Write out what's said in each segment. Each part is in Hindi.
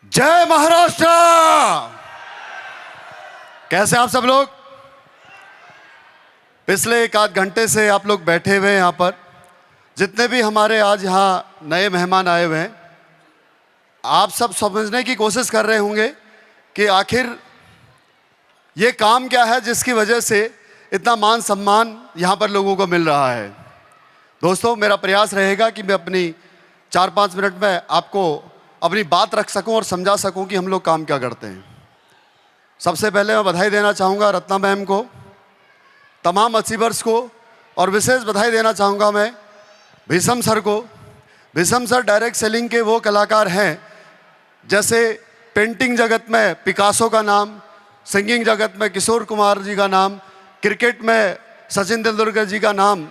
जय महाराष्ट्र। कैसे आप सब लोग? पिछले एक आध घंटे से आप लोग बैठे हुए हैं यहाँ पर। जितने भी हमारे आज यहाँ नए मेहमान आए हुए हैं, आप सब समझने की कोशिश कर रहे होंगे कि आखिर ये काम क्या है जिसकी वजह से इतना मान सम्मान यहाँ पर लोगों को मिल रहा है। दोस्तों, मेरा प्रयास रहेगा कि मैं अपनी 4-5 मिनट में आपको अपनी बात रख सकूं और समझा सकूं कि हम लोग काम क्या करते हैं। सबसे पहले मैं बधाई देना चाहूँगा रत्ना मैम को, तमाम अचीवर्स को, और विशेष बधाई देना चाहूँगा मैं भीषम सर को। भीषम सर डायरेक्ट सेलिंग के वो कलाकार हैं, जैसे पेंटिंग जगत में पिकासो का नाम, सिंगिंग जगत में किशोर कुमार जी का नाम, क्रिकेट में सचिन तेंदुलकर जी का नाम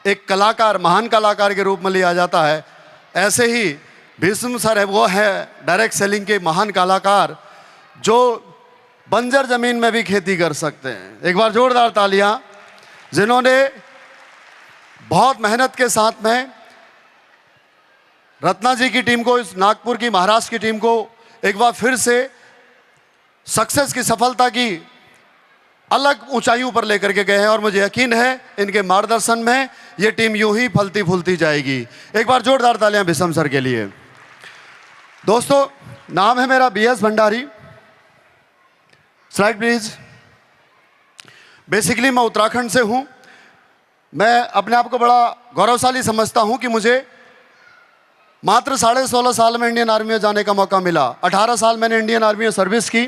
एक कलाकार, महान कलाकार के रूप में लिया जाता है। ऐसे ही भीष्म सर है, वो है डायरेक्ट सेलिंग के महान कलाकार जो बंजर जमीन में भी खेती कर सकते हैं। एक बार जोरदार तालियां, जिन्होंने बहुत मेहनत के साथ में रत्ना जी की टीम को, इस नागपुर की, महाराष्ट्र की टीम को एक बार फिर से सक्सेस की, सफलता की अलग ऊंचाइयों पर लेकर के गए हैं। और मुझे यकीन है इनके मार्गदर्शन में ये टीम यूं ही फलती फूलती जाएगी। एक बार जोरदार तालियां भीष्म सर के लिए। दोस्तों, नाम है मेरा BS Bhandari. Slide please. Basically मैं उत्तराखंड से हूं। मैं अपने आप को बड़ा गौरवशाली समझता हूं कि मुझे मात्र 16.5 साल में इंडियन आर्मी में जाने का मौका मिला। 18 साल मैंने इंडियन आर्मी में सर्विस की।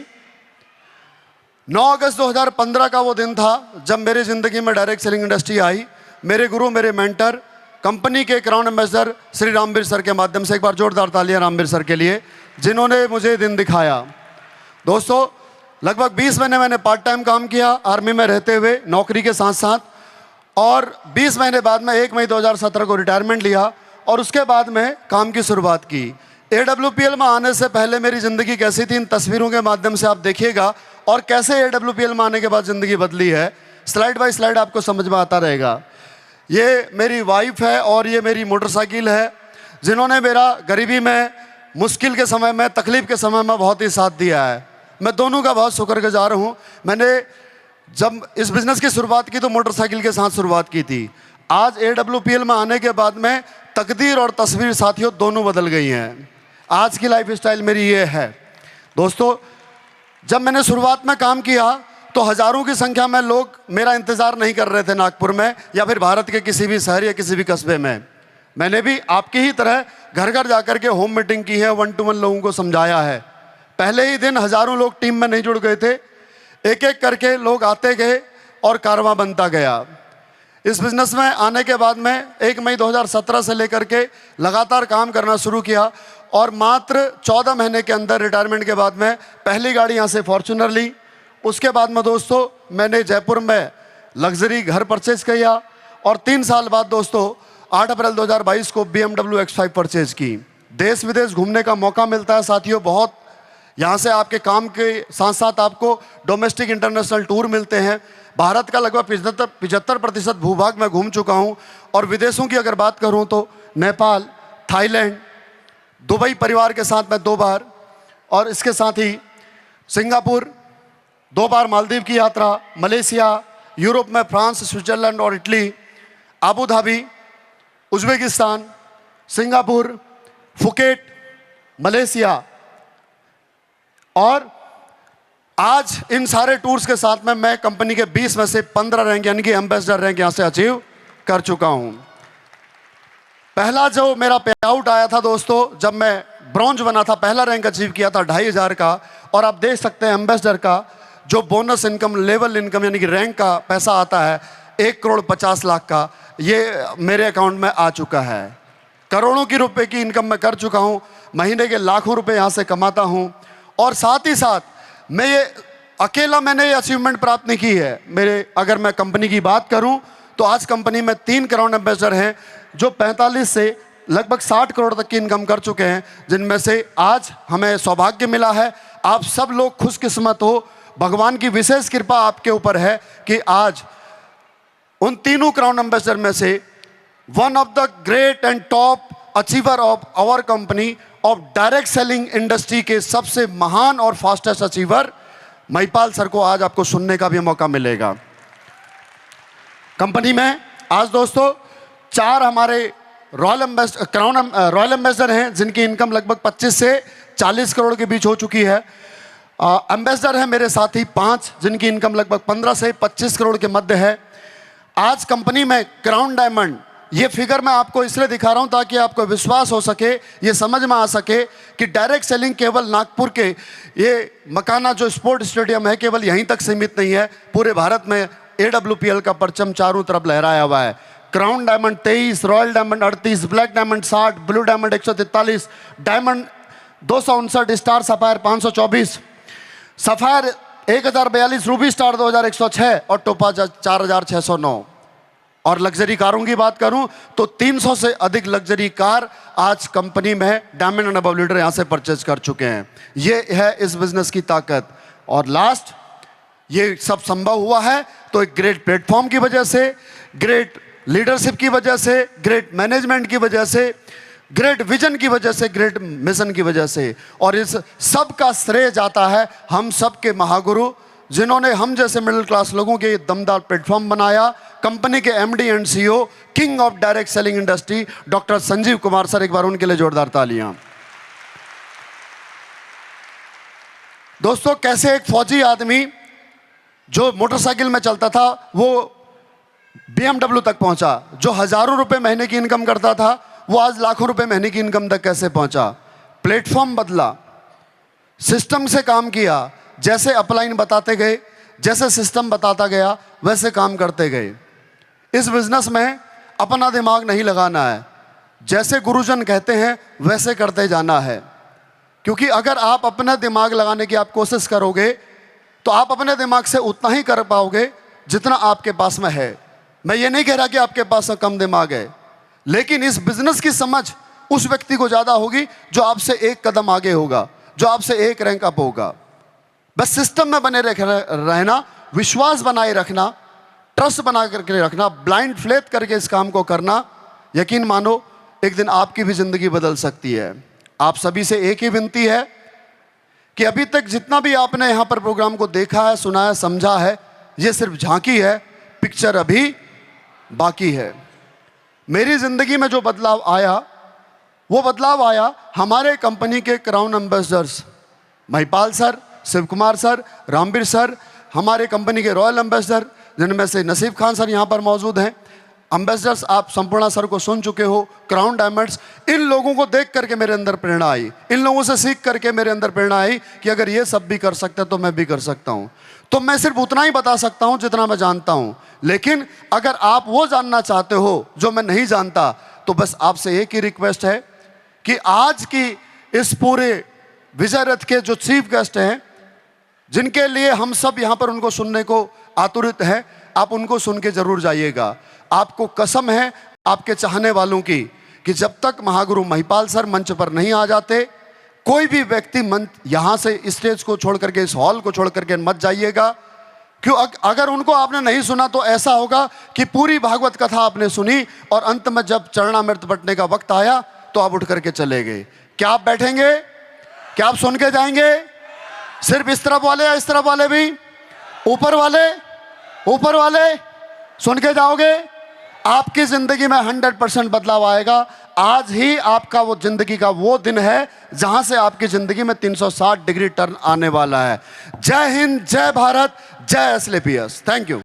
9 अगस्त 2015 का वो दिन था जब मेरी ज़िंदगी में डायरेक्ट सेलिंग इंडस्ट्री आई। मेरे गुरु, मेरे मेंटर, कंपनी के crown ambassador Shri Ramveer sir के माध्यम से, एक बार जोरदार तालियां रामवीर सर के लिए, जिन्होंने मुझे दिन दिखाया। दोस्तों, लगभग 20 महीने मैंने पार्ट टाइम काम किया आर्मी में रहते हुए, नौकरी के साथ साथ, और 20 महीने बाद में 1 मई 2017 को रिटायरमेंट लिया और उसके बाद में काम की शुरुआत की। AWPL में आने से पहले मेरी ज़िंदगी कैसी थी, इन तस्वीरों के माध्यम से आप देखिएगा, और कैसे AWPL में आने के बाद ज़िंदगी बदली है। स्लाइड बाय स्लाइड आपको समझ में आता रहेगा। ये मेरी वाइफ है और ये मेरी मोटरसाइकिल है, जिन्होंने मेरा गरीबी में, मुश्किल के समय में, तकलीफ़ के समय में बहुत ही साथ दिया है। मैं दोनों का बहुत शुक्रगुजार हूँ। मैंने जब इस बिज़नेस की शुरुआत की तो मोटरसाइकिल के साथ शुरुआत की थी। आज AWPL में आने के बाद में तकदीर और तस्वीर साथियों दोनों बदल गई हैं। आज की लाइफ स्टाइल मेरी ये है। दोस्तों, जब मैंने शुरुआत में काम किया तो हज़ारों की संख्या में लोग मेरा इंतज़ार नहीं कर रहे थे नागपुर में या फिर भारत के किसी भी शहर या किसी भी कस्बे में। मैंने भी आपकी ही तरह घर घर जाकर के होम मीटिंग की है, 1-to-1 लोगों को समझाया है। पहले ही दिन हज़ारों लोग टीम में नहीं जुड़ गए थे। एक एक करके लोग आते गए और कारवां बनता गया। इस बिज़नेस में आने के बाद में 1 मई 2017 से लेकर के लगातार काम करना शुरू किया और मात्र 14 महीने के अंदर रिटायरमेंट के बाद में पहली गाड़ी यहाँ से फॉर्च्यूनर ली। उसके बाद में दोस्तों मैंने जयपुर में लग्जरी घर परचेज किया और 3 साल बाद दोस्तों 8 अप्रैल 2022 को BMW X5 परचेज की। देश विदेश घूमने का मौका मिलता है साथियों बहुत। यहाँ से आपके काम के साथ साथ आपको डोमेस्टिक इंटरनेशनल टूर मिलते हैं। भारत का लगभग 75% भूभाग में घूम चुका हूँ और विदेशों की अगर बात करूँ तो नेपाल, थाईलैंड, दुबई परिवार के साथ में 2 बार, और इसके साथ ही सिंगापुर 2 बार, मालदीव की यात्रा, मलेशिया, यूरोप में फ्रांस, स्विट्जरलैंड और Italy, Abu Dhabi, Uzbekistan, Singapore, Phuket, Malaysia, और आज इन सारे टूर्स के साथ में मैं कंपनी के 20 में से 15 रैंक यानी कि एम्बेसडर रैंक यहाँ से अचीव कर चुका हूँ। पहला जो मेरा पे आउट आया था दोस्तों, जब मैं ब्रॉन्ज बना था, पहला रैंक अचीव किया था 2500 का, और आप देख सकते हैं एम्बेसडर का जो बोनस इनकम, लेवल इनकम यानी कि रैंक का पैसा आता है 1,50,00,000 का, ये मेरे अकाउंट में आ चुका है। करोड़ों की रुपए की इनकम मैं कर चुका हूँ, महीने के लाखों रुपए यहाँ से कमाता हूँ। और साथ ही साथ मैं ये अकेला मैंने ये अचीवमेंट प्राप्त नहीं की है। मेरे अगर मैं कंपनी की बात करूँ तो आज कंपनी में 3 क्राउन एम्बेसडर हैं जो 45 से लगभग 60 करोड़ तक की इनकम कर चुके हैं, जिनमें से आज हमें सौभाग्य मिला है। आप सब लोग खुशकिस्मत हो, भगवान की विशेष कृपा आपके ऊपर है कि आज उन तीनों क्राउन एम्बेसडर में से one of the great and top achiever of our company of direct selling industry के सबसे महान और फास्टेस्ट अचीवर महिपाल सर को आज आपको सुनने का भी मौका मिलेगा। कंपनी में आज दोस्तों 4 हमारे रॉयल एम्बेसडर हैं जिनकी इनकम लगभग 25 से 40 करोड़ के बीच हो चुकी है। एम्बेसडर हैं मेरे साथी 5 जिनकी इनकम लगभग 15 से 25 करोड़ के मध्य है। आज कंपनी में क्राउन डायमंड, ये फिगर मैं आपको इसलिए दिखा रहा हूं ताकि आपको विश्वास हो सके, ये समझ में आ सके कि डायरेक्ट सेलिंग केवल नागपुर के ये मकाना जो स्पोर्ट स्टेडियम है केवल यहीं तक सीमित नहीं है, पूरे भारत में AWPL का परचम चारों तरफ लहराया हुआ है। Crown diamond 23, royal diamond 38, black diamond 60, blue diamond 143, diamond 259, star sapphire 524, sapphire 1042, Ruby star 2106 और टोपाज 4609। और लग्जरी कारों की बात करूं तो 300 से अधिक लग्जरी कार आज कंपनी में डायमंड एंड अबव लीडर यहां से परचेज कर चुके हैं। ये है इस बिजनेस की ताकत। और लास्ट, ये सब संभव हुआ है तो एक ग्रेट प्लेटफॉर्म की वजह से, ग्रेट लीडरशिप की वजह से, ग्रेट मैनेजमेंट की वजह से, ग्रेट विजन की वजह से, ग्रेट मिशन की वजह से। और इस सब का श्रेय जाता है हम सब के महागुरु जिन्होंने हम जैसे मिडिल क्लास लोगों के दमदार प्लेटफॉर्म बनाया। कंपनी के MD and CEO, king of direct selling industry doctor Sanjeev Kumar sir, एक बार उनके लिए जोरदार तालियां। दोस्तों, कैसे एक फौजी आदमी जो मोटरसाइकिल में चलता था वो BMW तक पहुंचा, जो हजारों रुपए महीने की इनकम करता था वो आज लाखों रुपए महीने की इनकम तक कैसे पहुंचा? प्लेटफॉर्म बदला, सिस्टम से काम किया, जैसे अपलाइन बताते गए, जैसे सिस्टम बताता गया वैसे काम करते गए। इस बिजनेस में अपना दिमाग नहीं लगाना है, जैसे गुरुजन कहते हैं वैसे करते जाना है। क्योंकि अगर आप अपना दिमाग लगाने की आप कोशिश करोगे तो आप अपने दिमाग से उतना ही कर पाओगे जितना आपके पास में है। मैं ये नहीं कह रहा कि आपके पास कम दिमाग है, लेकिन इस बिजनेस की समझ उस व्यक्ति को ज़्यादा होगी जो आपसे एक कदम आगे होगा, जो आपसे एक रैंक अप होगा। बस सिस्टम में बने रहना, विश्वास बनाए रखना, ट्रस्ट बना करके रखना, ब्लाइंड फ्लेथ करके इस काम को करना, यकीन मानो एक दिन आपकी भी जिंदगी बदल सकती है। आप सभी से एक ही विनती है कि अभी तक जितना भी आपने यहाँ पर प्रोग्राम को देखा है, सुना है, समझा है, ये सिर्फ झांकी है, पिक्चर अभी बाकी है। मेरी जिंदगी में जो बदलाव आया वो बदलाव आया हमारे कंपनी के crown ambassadors Mahipal sir, Shiv Kumar sir, Ramveer sir, हमारे कंपनी के रॉयल एम्बेसडर जिनमें से नसीब खान सर यहाँ पर मौजूद हैं। एम्बेसडर्स आप संपूर्ण सर को सुन चुके हो, क्राउन डायमंड्स, इन लोगों को देख करके मेरे अंदर प्रेरणा आई, इन लोगों से सीख करके मेरे अंदर प्रेरणा आई कि अगर ये सब भी कर सकते हैं तो मैं भी कर सकता हूँ। तो मैं सिर्फ उतना ही बता सकता हूँ जितना मैं जानता हूँ, लेकिन अगर आप वो जानना चाहते हो जो मैं नहीं जानता तो बस आपसे एक ही रिक्वेस्ट है कि आज की इस पूरे विजय रथ के जो चीफ गेस्ट हैं, जिनके लिए हम सब यहाँ पर उनको सुनने को आतुरित हैं, आप उनको सुन के जरूर जाइएगा। आपको कसम है आपके चाहने वालों की कि जब तक महागुरु महिपाल सर मंच पर नहीं आ जाते, कोई भी व्यक्ति मंच यहाँ से स्टेज को छोड़ करके, इस हॉल को छोड़ करके मत जाइएगा। क्यों? अगर उनको आपने नहीं सुना तो ऐसा होगा कि पूरी भागवत कथा आपने सुनी और अंत में जब चरणामृत बंटने का वक्त आया तो आप उठ करके चले गए। क्या आप बैठेंगे? क्या आप सुन के जाएंगे? सिर्फ इस तरफ वाले या इस तरफ वाले भी? ऊपर वाले? ऊपर वाले सुन के जाओगे? आपकी जिंदगी में 100% बदलाव आएगा। आज ही आपका वो जिंदगी का वो दिन है जहां से आपकी जिंदगी में 360 डिग्री टर्न आने वाला है। जय हिंद, जय भारत, जय एसलेपीएस। Thank you.